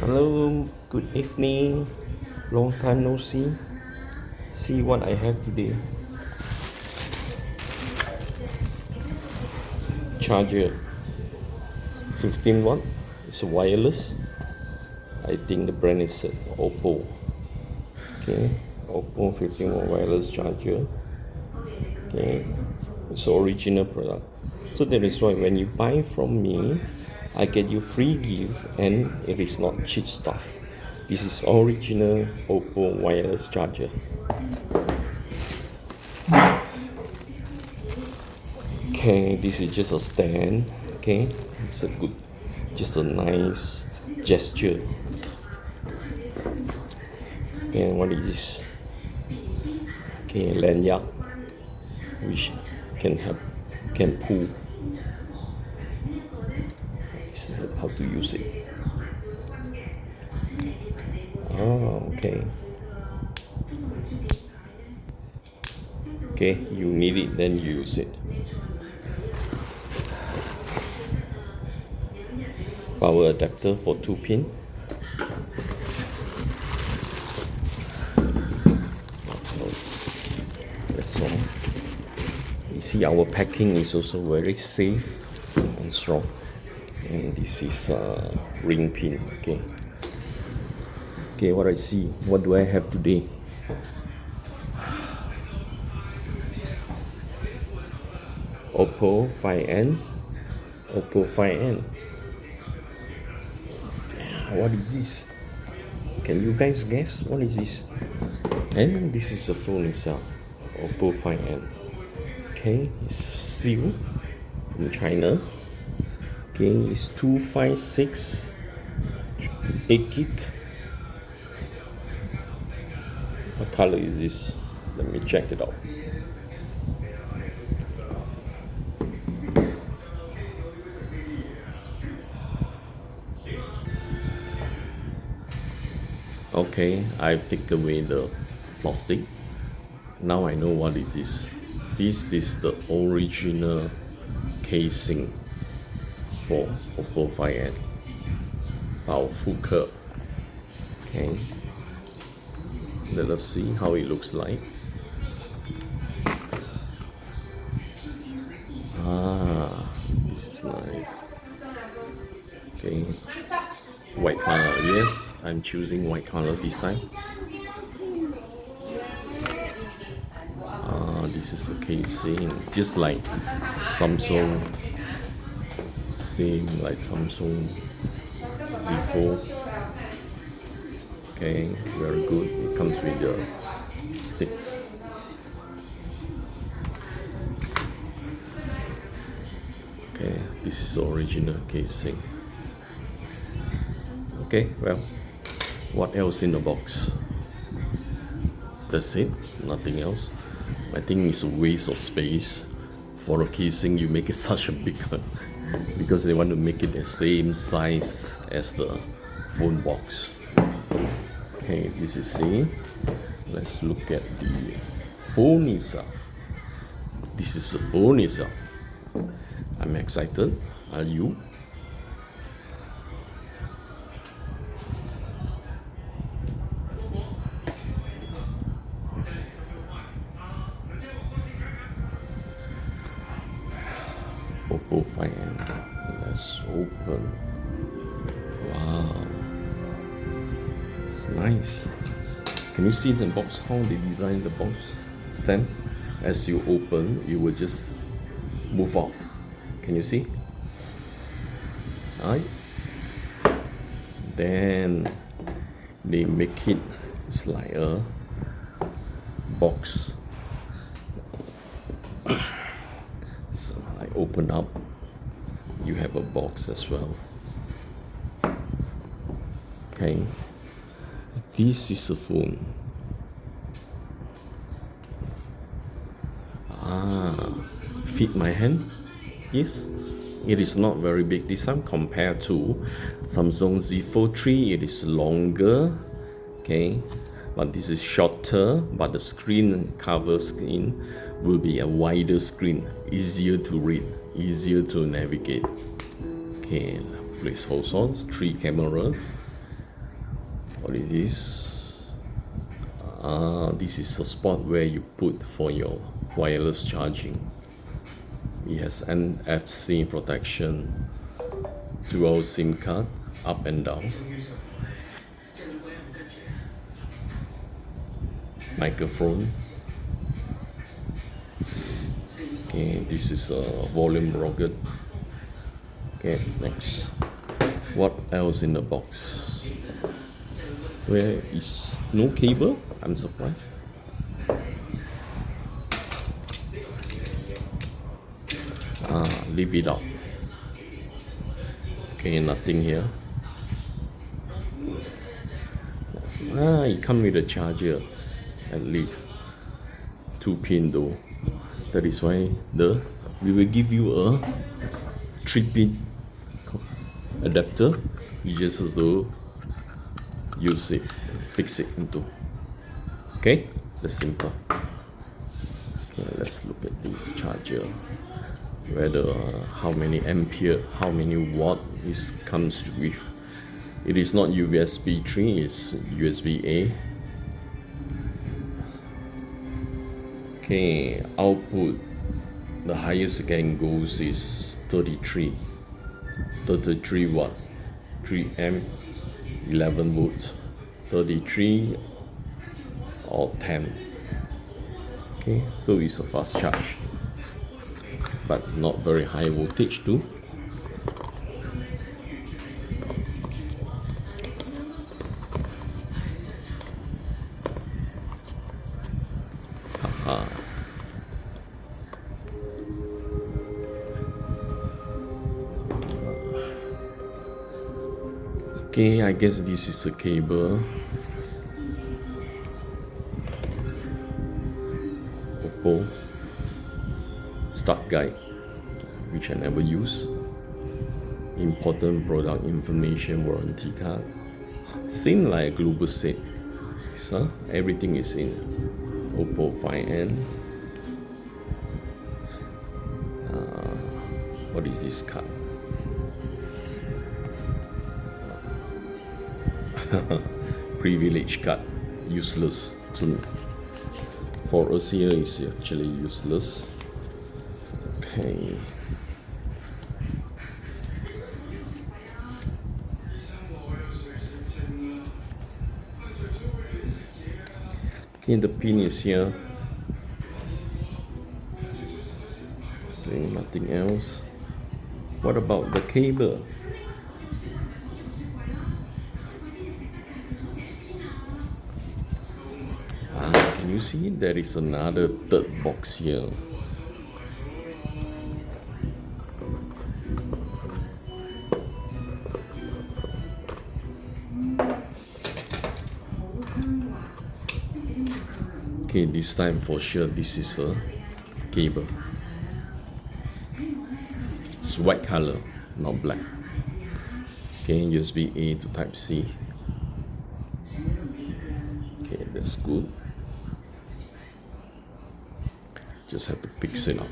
Hello, good evening. Long time no see. See what I have today. Charger 15 watt. It's a wireless. I think the brand is Oppo. Okay, Oppo 15 watt wireless charger. Okay, it's the original product. So that is why when you buy from me, I get you free gift and it is not cheap stuff. This is original Oppo wireless charger. Okay, this is just a stand. Okay, it's a good, just a nice gesture. And what is this? Okay, lanyard, which can pull. This is how to use it. Oh, okay. Okay, you need it, then you use it. Power adapter for 2-pin. That's all. You see, our packing is also very safe and strong. And this is a ring pin. Okay. Okay, what I see. What do I have today? Oppo 5N. Oppo 5N. What is this? Can you guys guess what is this? And this is the phone itself, Oppo 5N. Okay, it's sealed in China. Okay, it's 256 8 gig. What color is this? Let me check it out. Okay, I've taken away the plastic. Now I know what is this. This is the original casing for Oppo 5N. Powerful curve. Okay. Let us see how it looks like. This is nice. Okay. White color, yes. I'm choosing white color this time. This is the casing, just like Samsung. Same like Samsung Z4. Okay, very good. It comes with the stick. Okay, this is the original casing. Okay, well, what else in the box? That's it, nothing else. I think it's a waste of space. For a casing, you make it such a big one because they want to make it the same size as the phone box. Okay, this is it. Let's look at the phone itself. This is the phone itself. I'm excited. Are you? Oppo 5N. Let's open. Wow, it's nice. Can you see the box? How they designed the box stand? As you open, it will just move out. Can you see? Alright. Then they make it. It's like a box. Open up, you have a box as well. Okay, this is a phone. Fit my hand. Yes, it is not very big this time compared to Samsung Z4 III. It is longer. Okay, but this is shorter, but the screen will be a wider screen, easier to read, easier to navigate. Okay, please hold on. 3 cameras. What is this? This is a spot where you put for your wireless charging. It has NFC protection, dual SIM card, up and down, microphone. Okay, this is a volume rocket. Okay, next. What else in the box? Where is no cable? I'm surprised. Leave it out. Okay, nothing here. It comes with a charger, at least 2-pin though. That is why we will give you a 3-pin adapter. You just have to use it, fix it into. Okay, that's simple. Okay, let's look at this charger. Whether how many ampere, how many watt this comes with. It is not USB 3, it's USB A. Okay, output, the highest it can go is 33 watt, 3 amp, 11 volts, 33 or 10. Okay, so it's a fast charge, but not very high voltage too. Okay, I guess this is a cable. Oppo start guide, which I never use. Important product information warranty card. Seems like a global set. So everything is in Oppo 5N. What is this card? Privilege card, useless to me. For us here, it's actually useless. Okay. Okay, the pin is here. Okay, nothing else. What about the cable? Can you see there is another third box here? Okay, this time for sure this is a cable. It's white color, not black. Okay, USB A to Type C. Okay, that's good. Just have to fix it up.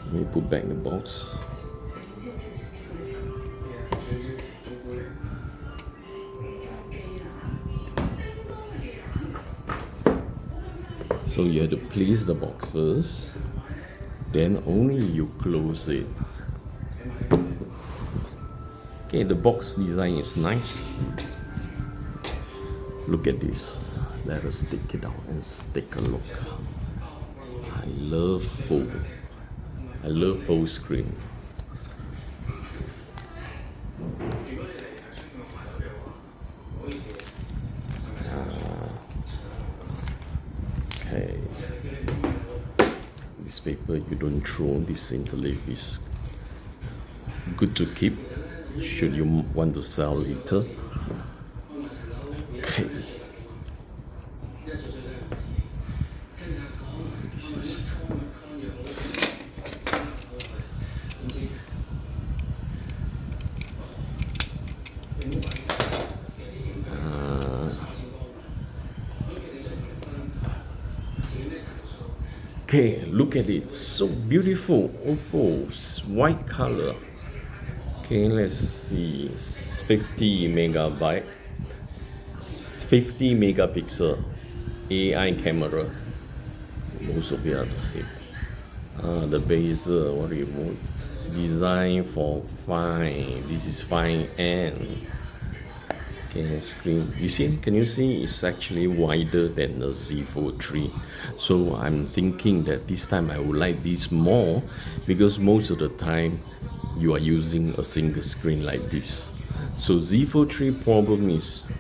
Let me put back the box. So you have to place the box first, then only you close it. Okay, the box design is nice. Look at this. Let us take it out and take a look. I love full screen. Okay. This paper you don't throw. This interleaf is good to keep should you want to sell later. Okay. This is Okay, look at it, so beautiful. Oppo, white color. Okay, let's see, 50 megabyte, 50 megapixel AI camera. Most of it are the same. The bezel, what do you want? Design for fine. This is fine and okay, screen. You see? Can you see? It's actually wider than the Z Fold 3. So I'm thinking that this time I would like this more because most of the time you are using a single screen like this. So Z Fold 3 problem is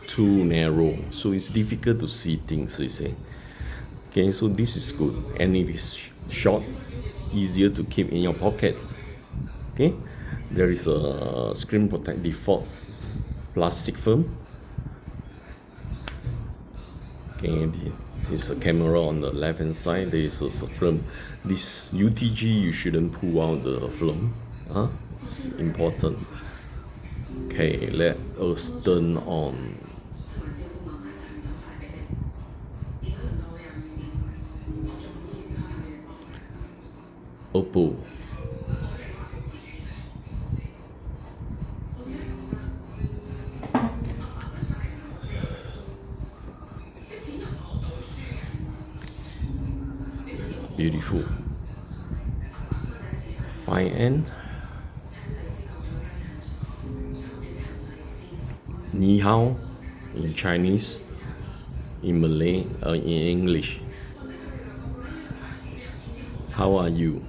too narrow, so it's difficult to see things. You see? Okay, so this is good and it is short, easier to keep in your pocket. Okay, there is a screen protect default plastic film. Okay, this is a camera on the left hand side. There is a film. This UTG you shouldn't pull out the film. It's important. Okay, let us turn on. Oppo. Beautiful. Fine end. Ni hao in Chinese, in Malay, in English. How are you?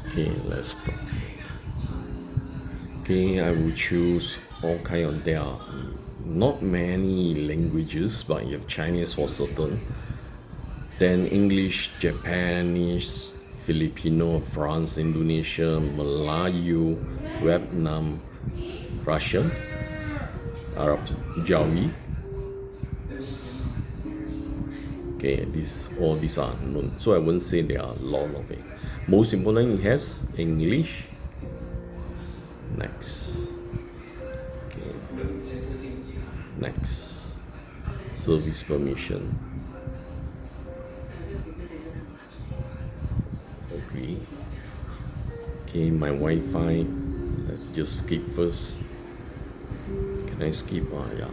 Okay, let's start. Okay, I will choose all kind of, there are not many languages, but you have Chinese for certain. Then English, Japanese, Filipino, France, Indonesia, Melayu, Vietnam, Russian, Arab, Jawi. Okay, all these are known. So I won't say there are a lot of it. Most important, it has English. Next. Okay. Next. Service permission. Agree. Okay, my Wi-Fi. Let's just skip first. Can I skip? Yeah.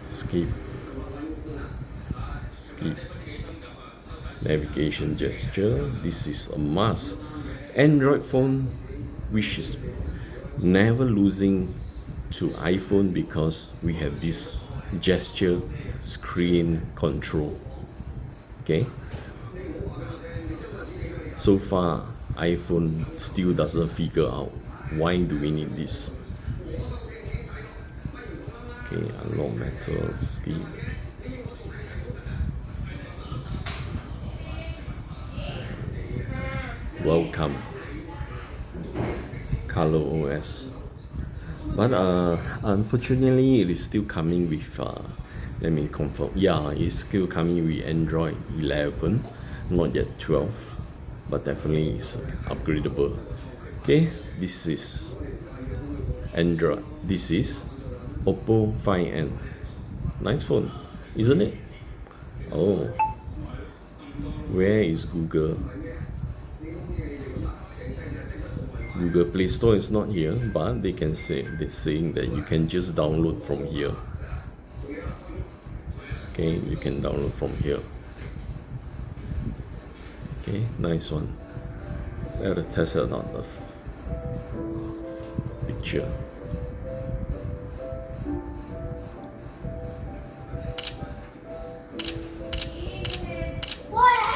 Skip. Navigation gesture. This is a must. Android phone, which is never losing to iPhone because we have this gesture screen control. Okay. So far, iPhone still doesn't figure out why do we need this. Okay, unlock metal, skip. Welcome. Color OS. But unfortunately, it is still coming with, let me confirm. Yeah, it's still coming with Android 11, not yet 12, but definitely it's upgradable. Okay, this is Android. This is Oppo 5N. Nice phone, isn't it? Oh, where is Google? Google Play Store is not here, but they're saying that you can just download from here. Okay, you can download from here. Okay, nice one. Let us test it out the picture.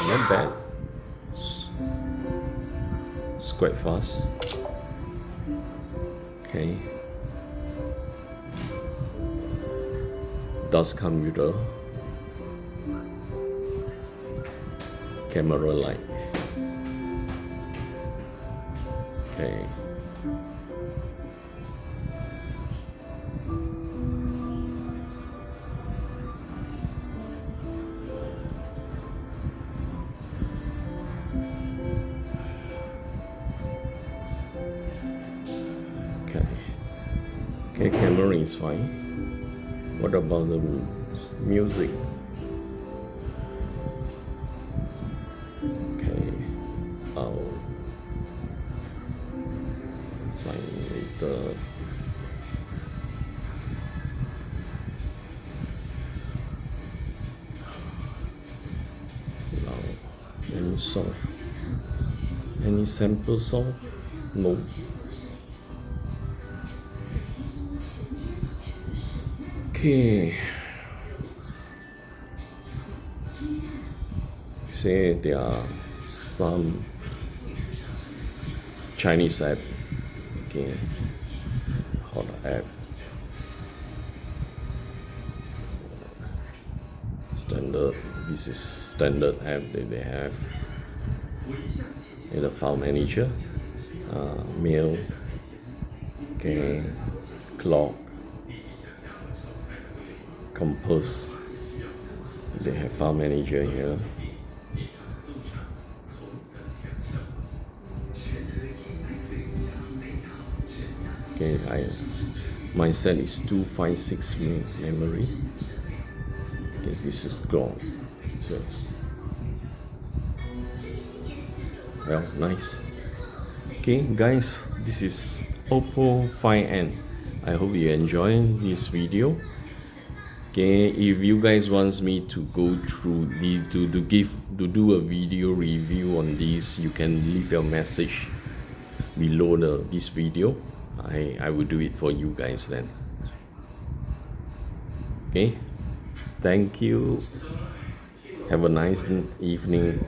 Not bad. It's quite fast. Okay. Does come with a camera light. Okay. Okay, camera is fine. What about the music? song? Any sample song? No. Okay. Say there are some Chinese app. Okay. How the app? Standard. This is standard app that they have. In the file manager, mail, okay, clock, compass. They have file manager here. Okay, my set is 256 memory. Okay, this is gone. Okay. Well, nice. Okay, guys, this is Oppo 5N. I hope you enjoy this video. Okay, if you guys want me to go through to do a video review on this, you can leave your message below this video. I will do it for you guys then. Okay, thank you. Have a nice evening.